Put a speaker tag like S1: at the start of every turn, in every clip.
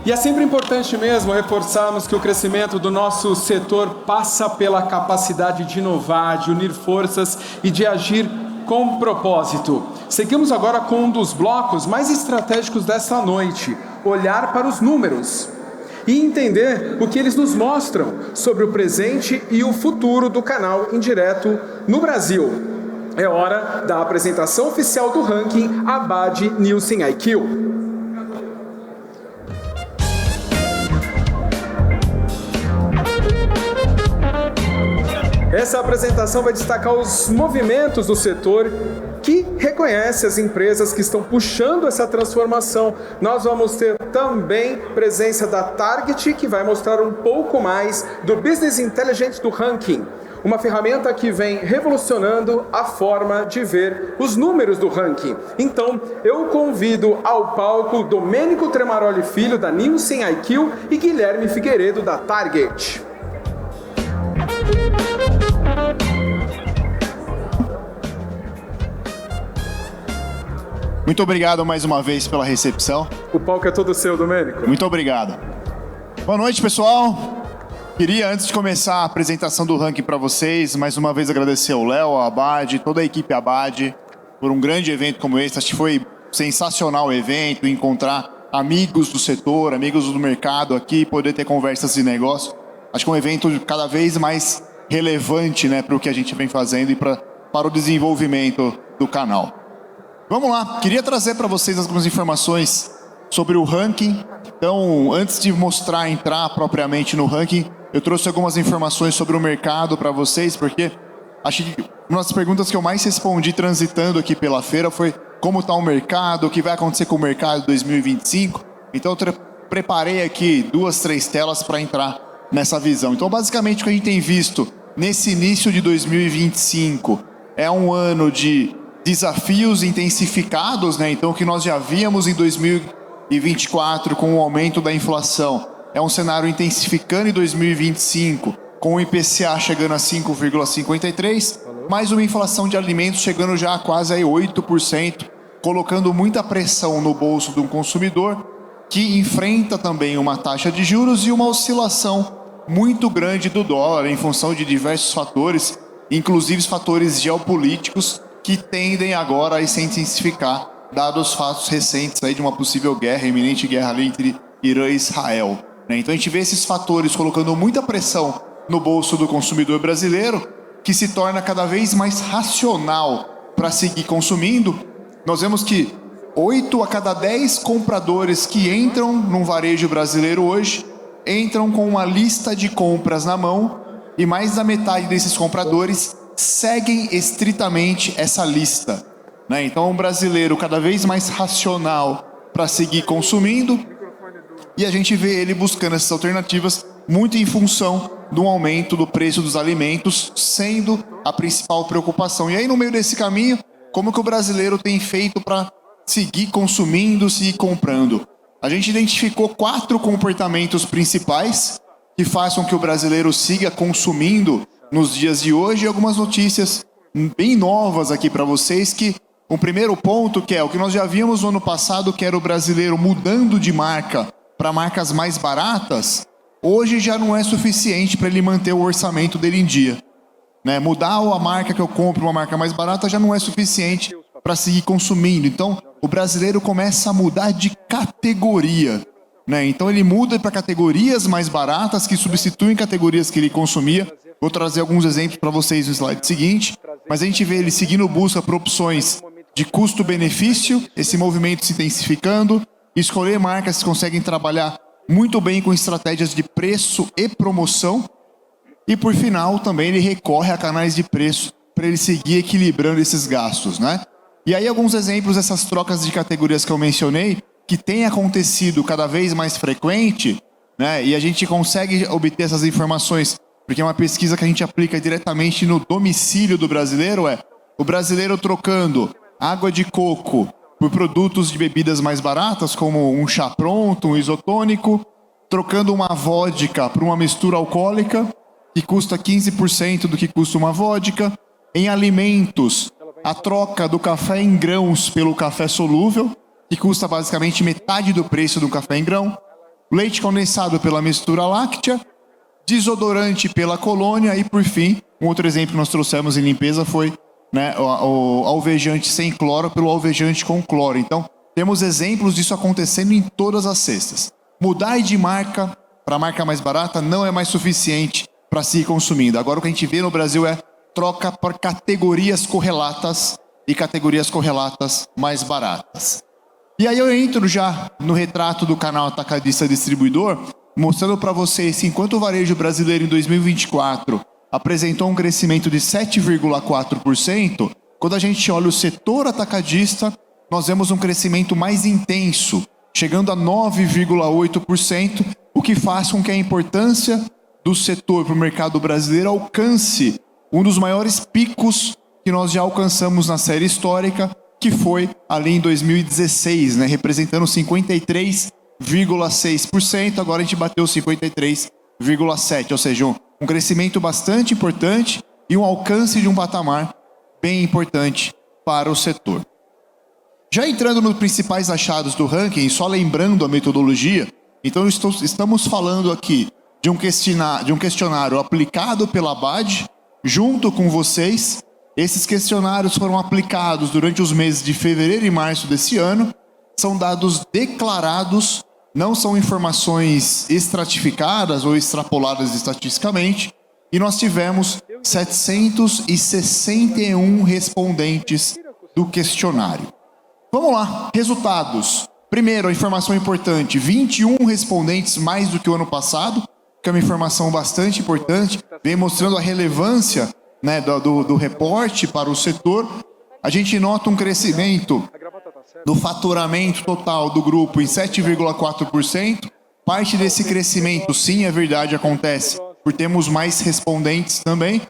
S1: E é sempre importante mesmo reforçarmos que o crescimento do nosso setor passa pela capacidade de inovar, de unir forças e de agir com propósito. Seguimos agora com um dos blocos mais estratégicos dessa noite: olhar para os números e entender o que eles nos mostram sobre o presente e o futuro do canal indireto no Brasil. É hora da apresentação oficial do ranking Abad Nielsen IQ. Essa apresentação vai destacar os movimentos do setor que reconhece as empresas que estão puxando essa transformação. Nós vamos ter também presença da Target, que vai mostrar um pouco mais do Business Intelligence do ranking, uma ferramenta que vem revolucionando a forma de ver os números do ranking. Então, eu convido ao palco Domênico Tremaroli Filho, da Nielsen IQ, e Guilherme Figueiredo, da Target.
S2: Muito obrigado mais uma vez pela recepção.
S1: O palco é todo seu, Domênico.
S2: Muito obrigado. Boa noite, pessoal. Queria, antes de começar a apresentação do ranking para vocês, mais uma vez agradecer ao Léo, ao Abad, toda a equipe Abad, por um grande evento como esse. Acho que foi sensacional o evento, encontrar amigos do setor, amigos do mercado aqui, poder ter conversas de negócio. Acho que é um evento cada vez mais relevante, né, para o que a gente vem fazendo e para o desenvolvimento do canal. Vamos lá, queria trazer para vocês algumas informações sobre o ranking. Então, antes de entrar propriamente no ranking, eu trouxe algumas informações sobre o mercado para vocês, porque acho que uma das perguntas que eu mais respondi transitando aqui pela feira foi como está o mercado, o que vai acontecer com o mercado em 2025. Então, eu preparei aqui 2, 3 telas para entrar nessa visão. Então, basicamente, o que a gente tem visto nesse início de 2025 é um ano de desafios intensificados, né? Então, o que nós já víamos em 2024 com o aumento da inflação é um cenário intensificando em 2025, com o IPCA chegando a 5,53, mais uma inflação de alimentos chegando já a quase a 8%, colocando muita pressão no bolso do consumidor, que enfrenta também uma taxa de juros e uma oscilação muito grande do dólar em função de diversos fatores, inclusive os fatores geopolíticos, que tendem agora a se intensificar, dados os fatos recentes aí de uma possível guerra, iminente guerra ali entre Irã e Israel. Então a gente vê esses fatores colocando muita pressão no bolso do consumidor brasileiro, que se torna cada vez mais racional para seguir consumindo. Nós vemos que 8 a cada 10 compradores que entram num varejo brasileiro hoje, entram com uma lista de compras na mão, e mais da metade desses compradores seguem estritamente essa lista, né? Então, um brasileiro cada vez mais racional para seguir consumindo, e a gente vê ele buscando essas alternativas muito em função do aumento do preço dos alimentos, sendo a principal preocupação. E aí, no meio desse caminho, como que o brasileiro tem feito para seguir consumindo, seguir comprando? A gente identificou 4 comportamentos principais que façam que o brasileiro siga consumindo nos dias de hoje, e algumas notícias bem novas aqui para vocês, que o primeiro ponto, que é o que nós já vimos no ano passado, que era o brasileiro mudando de marca para marcas mais baratas, hoje já não é suficiente para ele manter o orçamento dele em dia, né? Mudar a marca que eu compro, uma marca mais barata, já não é suficiente para seguir consumindo. Então, o brasileiro começa a mudar de categoria, né? Então, ele muda para categorias mais baratas, que substituem categorias que ele consumia. Vou trazer alguns exemplos para vocês no slide seguinte, mas a gente vê ele seguindo busca por opções de custo-benefício, esse movimento se intensificando, escolher marcas que conseguem trabalhar muito bem com estratégias de preço e promoção, e por final também ele recorre a canais de preço para ele seguir equilibrando esses gastos, né? E aí alguns exemplos dessas trocas de categorias que eu mencionei, que tem acontecido cada vez mais frequente, né? E a gente consegue obter essas informações porque é uma pesquisa que a gente aplica diretamente no domicílio do brasileiro, o brasileiro trocando água de coco por produtos de bebidas mais baratas, como um chá pronto, um isotônico, trocando uma vodka por uma mistura alcoólica, que custa 15% do que custa uma vodka. Em alimentos, a troca do café em grãos pelo café solúvel, que custa basicamente metade do preço do café em grão. leite condensado pela mistura láctea, desodorante pela colônia e, por fim, um outro exemplo que nós trouxemos em limpeza foi, né, o alvejante sem cloro pelo alvejante com cloro. Então, temos exemplos disso acontecendo em todas as cestas. Mudar de marca para a marca mais barata não é mais suficiente para se ir consumindo. Agora o que a gente vê no Brasil é troca por categorias correlatas e categorias correlatas mais baratas. E aí eu entro já no retrato do canal Atacadista Distribuidor, mostrando para vocês que enquanto o varejo brasileiro em 2024 apresentou um crescimento de 7,4%, quando a gente olha o setor atacadista, nós vemos um crescimento mais intenso, chegando a 9,8%, o que faz com que a importância do setor para o mercado brasileiro alcance um dos maiores picos que nós já alcançamos na série histórica, que foi ali em 2016, né, representando 53,6%, agora a gente bateu 53,7%, ou seja, um crescimento bastante importante e um alcance de um patamar bem importante para o setor. Já entrando nos principais achados do ranking, só lembrando a metodologia, então estamos falando aqui de um questionário aplicado pela Abad, junto com vocês. Esses questionários foram aplicados durante os meses de fevereiro e março desse ano, são dados declarados, não são informações estratificadas ou extrapoladas estatisticamente, e nós tivemos 761 respondentes do questionário. Vamos lá, resultados. Primeiro, a informação importante, 21 respondentes mais do que o ano passado, que é uma informação bastante importante, vem mostrando a relevância, né, do reporte para o setor. A gente nota um crescimento do faturamento total do grupo em 7,4%. Parte desse crescimento, sim, é verdade, acontece por termos mais respondentes também.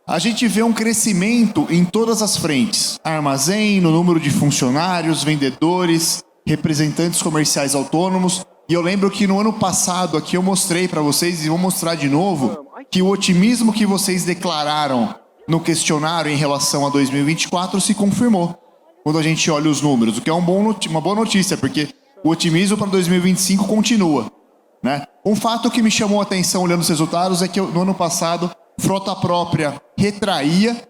S2: A gente vê um crescimento em todas as frentes. Armazém, no número de funcionários, vendedores, representantes comerciais autônomos. E eu lembro que no ano passado aqui eu mostrei para vocês, e vou mostrar de novo, que o otimismo que vocês declararam no questionário em relação a 2024 se confirmou. Quando a gente olha os números, o que é uma boa notícia, porque o otimismo para 2025 continua, né? Um fato que me chamou a atenção olhando os resultados é que no ano passado, frota própria retraía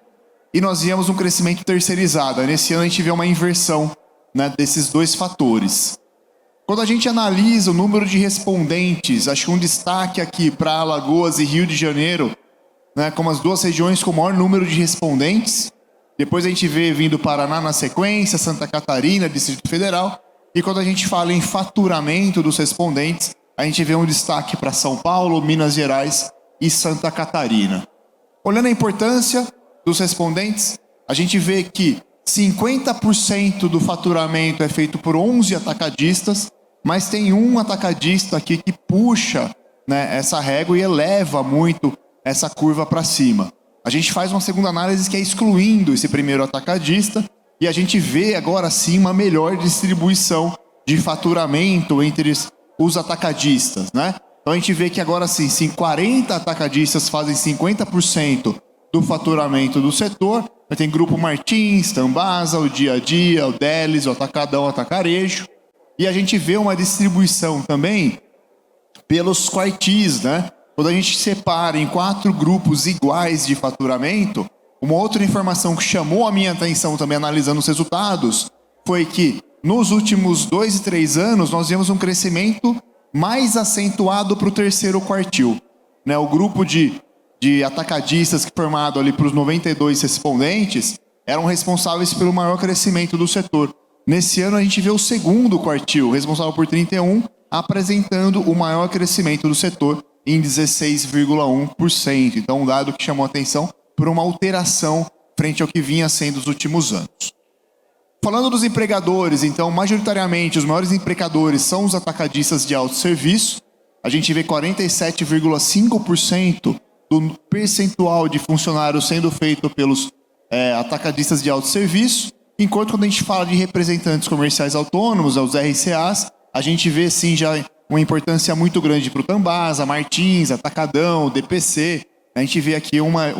S2: e nós víamos um crescimento terceirizado. Nesse ano a gente vê uma inversão, né, desses dois fatores. Quando a gente analisa o número de respondentes, acho que um destaque aqui para Alagoas e Rio de Janeiro, né, como as duas regiões com o maior número de respondentes. Depois a gente vê vindo Paraná na sequência, Santa Catarina, Distrito Federal. E quando a gente fala em faturamento dos respondentes, a gente vê um destaque para São Paulo, Minas Gerais e Santa Catarina. Olhando a importância dos respondentes, a gente vê que 50% do faturamento é feito por 11 atacadistas, mas tem um atacadista aqui que puxa, né, essa régua e eleva muito essa curva para cima. A gente faz uma segunda análise que é excluindo esse primeiro atacadista e a gente vê agora sim uma melhor distribuição de faturamento entre os atacadistas, né? Então a gente vê que agora sim 40 atacadistas fazem 50% do faturamento do setor. Tem Grupo Martins, Tambasa, o Dia a Dia, o Delis, o Atacadão, o Atacarejo. E a gente vê uma distribuição também pelos quartis, né? Quando a gente separa em 4 grupos iguais de faturamento, uma outra informação que chamou a minha atenção também analisando os resultados foi que nos últimos 2 e 3 anos nós vimos um crescimento mais acentuado para o terceiro quartil, né? O grupo de atacadistas que formado ali para os 92 respondentes eram responsáveis pelo maior crescimento do setor. Nesse ano a gente vê o segundo quartil, responsável por 31, apresentando o maior crescimento do setor em 16,1%. Então um dado que chamou a atenção por uma alteração frente ao que vinha sendo os últimos anos. Falando dos empregadores, então, majoritariamente, os maiores empregadores são os atacadistas de autosserviço. A gente vê 47,5% do percentual de funcionários sendo feito pelos atacadistas de autosserviço, enquanto quando a gente fala de representantes comerciais autônomos, os RCAs, a gente vê sim já uma importância muito grande para o Tambasa, Martins, Atacadão, DPC. A gente vê aqui uma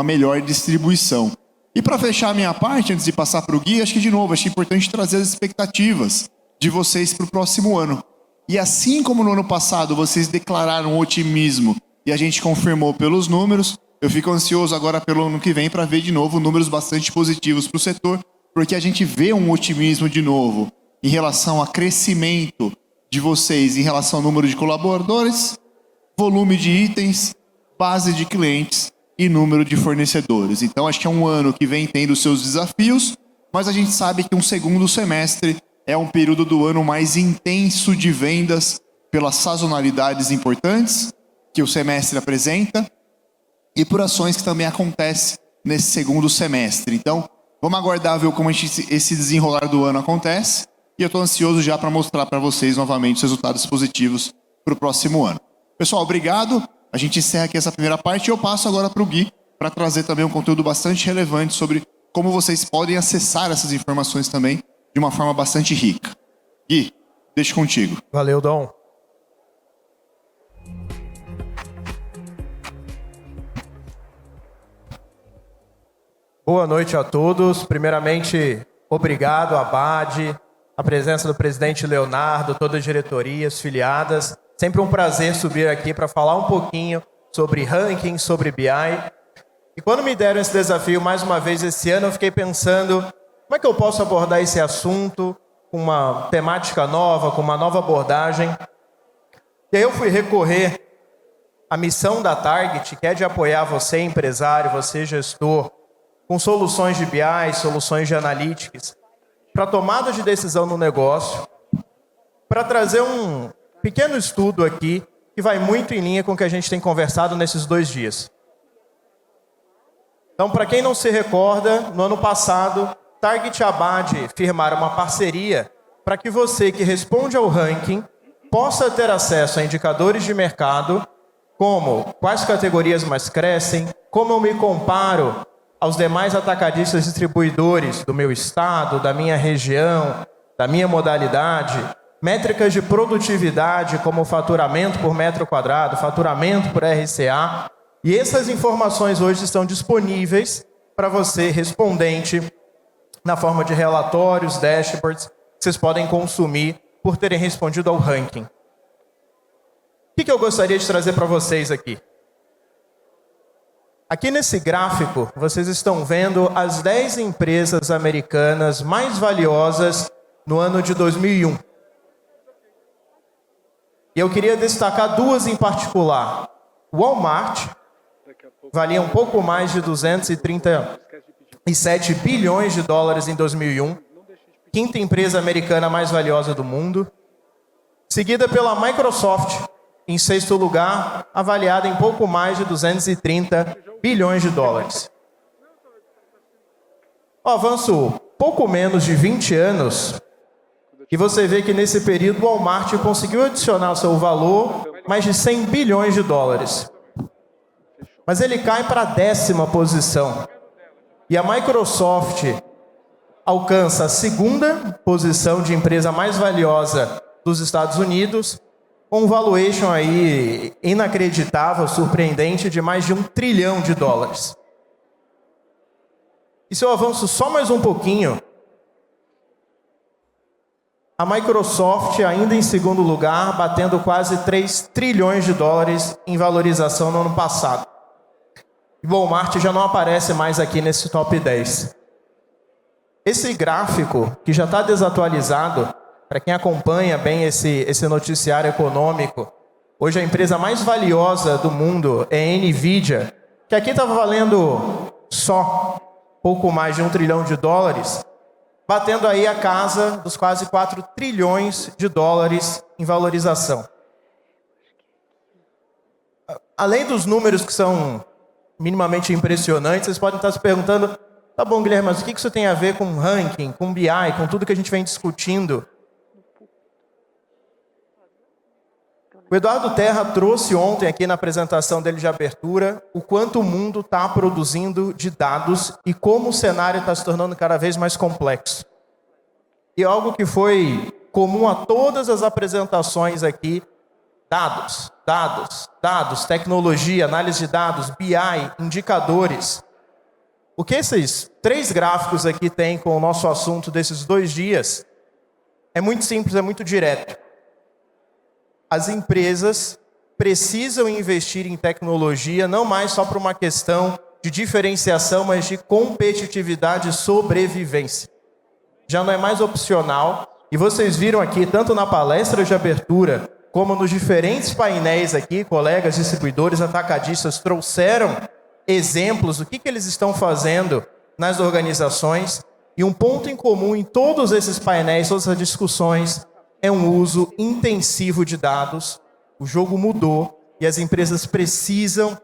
S2: melhor distribuição. E para fechar a minha parte, antes de passar para o Gui, acho que de novo, acho importante trazer as expectativas de vocês para o próximo ano. E assim como no ano passado vocês declararam otimismo e a gente confirmou pelos números, eu fico ansioso agora pelo ano que vem para ver de novo números bastante positivos para o setor, porque a gente vê um otimismo de novo em relação a crescimento de vocês, em relação ao número de colaboradores, volume de itens, base de clientes e número de fornecedores. Então acho que é um ano que vem tendo seus desafios, mas a gente sabe que um segundo semestre é um período do ano mais intenso de vendas pelas sazonalidades importantes que o semestre apresenta e por ações que também acontecem nesse segundo semestre. Então, vamos aguardar ver como esse desenrolar do ano acontece e eu estou ansioso já para mostrar para vocês novamente os resultados positivos para o próximo ano. Pessoal, obrigado. A gente encerra aqui essa primeira parte e eu passo agora para o Gui para trazer também um conteúdo bastante relevante sobre como vocês podem acessar essas informações também de uma forma bastante rica. Gui, deixo contigo.
S3: Valeu, Dom. Boa noite a todos. Primeiramente, obrigado, Abad, a presença do presidente Leonardo, todas as diretorias, filiadas. Sempre um prazer subir aqui para falar um pouquinho sobre ranking, sobre BI. E quando me deram esse desafio mais uma vez esse ano, eu fiquei pensando como é que eu posso abordar esse assunto com uma temática nova, com uma nova abordagem. E aí eu fui recorrer à missão da Target, que é de apoiar você, empresário, você, gestor, com soluções de BI, soluções de analytics, para tomada de decisão no negócio, para trazer um pequeno estudo aqui que vai muito em linha com o que a gente tem conversado nesses 2 dias. Então, para quem não se recorda, no ano passado, Target e Abad firmaram uma parceria para que você que responde ao ranking possa ter acesso a indicadores de mercado, como quais categorias mais crescem, como eu me comparo aos demais atacadistas distribuidores do meu estado, da minha região, da minha modalidade, métricas de produtividade como faturamento por metro quadrado, faturamento por RCA, e essas informações hoje estão disponíveis para você, respondente, na forma de relatórios, dashboards, que vocês podem consumir por terem respondido ao ranking. O que eu gostaria de trazer para vocês aqui? Aqui nesse gráfico, vocês estão vendo as 10 empresas americanas mais valiosas no ano de 2001. E eu queria destacar 2 em particular. Walmart valia um pouco mais de 237 bilhões de dólares em 2001. Quinta empresa americana mais valiosa do mundo. Seguida pela Microsoft, em 6º lugar, avaliada em pouco mais de 230 bilhões de dólares. Um avanço pouco menos de 20 anos, e você vê que nesse período o Walmart conseguiu adicionar ao seu valor mais de 100 bilhões de dólares. Mas ele cai para a 10ª posição. E a Microsoft alcança a 2ª posição de empresa mais valiosa dos Estados Unidos, com um valuation aí inacreditável, surpreendente, de mais de 1 trilhão de dólares. E se eu avanço só mais um pouquinho, a Microsoft ainda em 2º lugar, batendo quase 3 trilhões de dólares em valorização no ano passado. E Walmart já não aparece mais aqui nesse top 10. Esse gráfico, que já está desatualizado, para quem acompanha bem esse noticiário econômico, hoje a empresa mais valiosa do mundo é a Nvidia, que aqui estava valendo só pouco mais de 1 trilhão de dólares, batendo aí a casa dos quase 4 trilhões de dólares em valorização. Além dos números que são minimamente impressionantes, vocês podem estar se perguntando, tá bom, Guilherme, mas o que isso tem a ver com ranking, com BI, com tudo que a gente vem discutindo? O Eduardo Terra trouxe ontem aqui na apresentação dele de abertura o quanto o mundo está produzindo de dados e como o cenário está se tornando cada vez mais complexo. E algo que foi comum a todas as apresentações aqui, dados, dados, dados, tecnologia, análise de dados, BI, indicadores. O que esses 3 gráficos aqui têm com o nosso assunto desses 2 dias é muito simples, é muito direto. as empresas precisam investir em tecnologia, não mais só por uma questão de diferenciação, mas de competitividade e sobrevivência. Já não é mais opcional. E vocês viram aqui, tanto na palestra de abertura, como nos diferentes painéis aqui, colegas distribuidores, atacadistas trouxeram exemplos do que eles estão fazendo nas organizações. E um ponto em comum em todos esses painéis, todas as discussões, é um uso intensivo de dados. O jogo mudou e as empresas precisam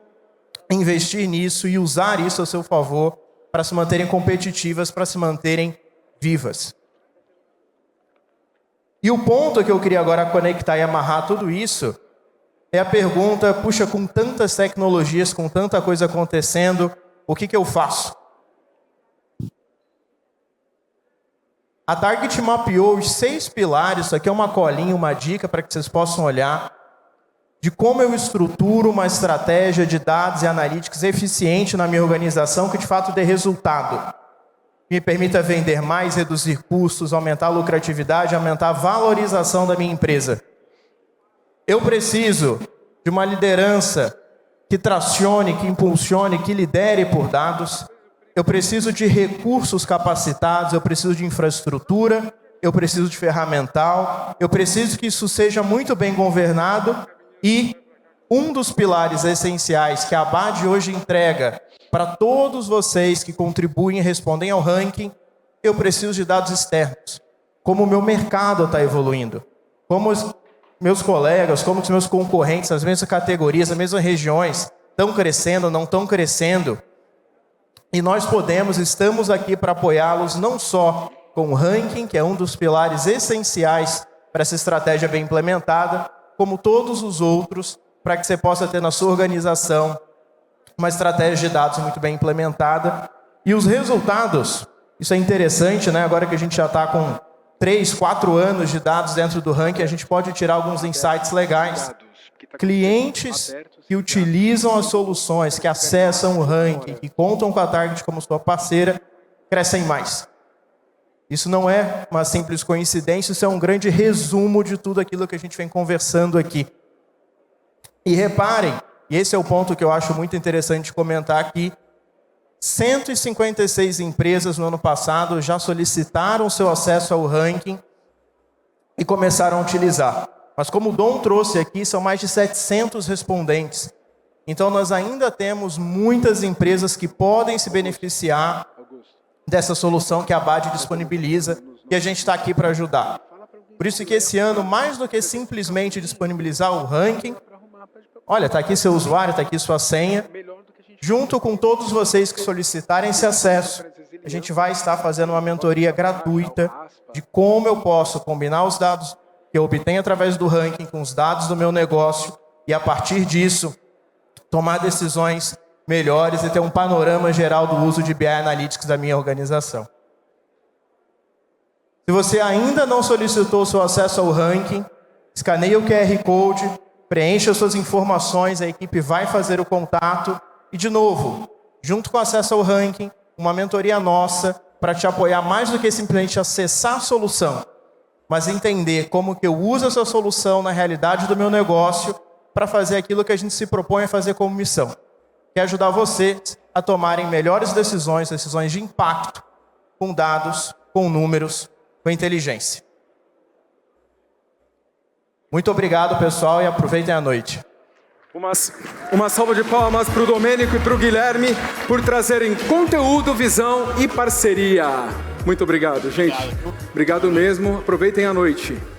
S3: investir nisso e usar isso a seu favor para se manterem competitivas, para se manterem vivas. E o ponto que eu queria agora conectar e amarrar tudo isso é a pergunta, puxa, com tantas tecnologias, com tanta coisa acontecendo, o que eu faço? A Target mapeou os 6 pilares, isso aqui é uma colinha, uma dica para que vocês possam olhar, de como eu estruturo uma estratégia de dados e analytics eficiente na minha organização que de fato dê resultado. Me permita vender mais, reduzir custos, aumentar a lucratividade, aumentar a valorização da minha empresa. Eu preciso de uma liderança que tracione, que impulsione, que lidere por dados. Eu preciso de recursos capacitados, eu preciso de infraestrutura, eu preciso de ferramental, eu preciso que isso seja muito bem governado e um dos pilares essenciais que a Abad hoje entrega para todos vocês que contribuem e respondem ao ranking, eu preciso de dados externos. Como o meu mercado está evoluindo, como os meus colegas, como os meus concorrentes, as mesmas categorias, as mesmas regiões, estão crescendo, não estão crescendo. E nós estamos aqui para apoiá-los não só com o ranking, que é um dos pilares essenciais para essa estratégia bem implementada, como todos os outros, para que você possa ter na sua organização uma estratégia de dados muito bem implementada. E os resultados, isso é interessante, né? Agora que a gente já está com 3, 4 anos de dados dentro do ranking, a gente pode tirar alguns insights legais. Clientes que utilizam as soluções, que acessam o ranking, que contam com a Target como sua parceira, crescem mais. Isso não é uma simples coincidência, isso é um grande resumo de tudo aquilo que a gente vem conversando aqui. E reparem, e esse é o ponto que eu acho muito interessante comentar aqui, 156 empresas no ano passado já solicitaram seu acesso ao ranking e começaram a utilizar. Mas como o Dom trouxe aqui, são mais de 700 respondentes. Então nós ainda temos muitas empresas que podem se beneficiar dessa solução que a Abad disponibiliza e a gente está aqui para ajudar. Por isso que esse ano, mais do que simplesmente disponibilizar o ranking, olha, está aqui seu usuário, está aqui sua senha, junto com todos vocês que solicitarem esse acesso, a gente vai estar fazendo uma mentoria gratuita de como eu posso combinar os dados que eu obtenho através do ranking com os dados do meu negócio e, a partir disso, tomar decisões melhores e ter um panorama geral do uso de BI Analytics da minha organização. Se você ainda não solicitou o seu acesso ao ranking, escaneie o QR Code, preencha suas informações, a equipe vai fazer o contato e, de novo, junto com o acesso ao ranking, uma mentoria nossa para te apoiar mais do que simplesmente acessar a solução, mas entender como que eu uso essa solução na realidade do meu negócio para fazer aquilo que a gente se propõe a fazer como missão, que é ajudar vocês a tomarem melhores decisões, decisões de impacto, com dados, com números, com inteligência. Muito obrigado, pessoal, e aproveitem a noite.
S1: Uma salva de palmas para o Domênico e para o Guilherme por trazerem conteúdo, visão e parceria. Muito obrigado, gente. Obrigado mesmo. Aproveitem a noite.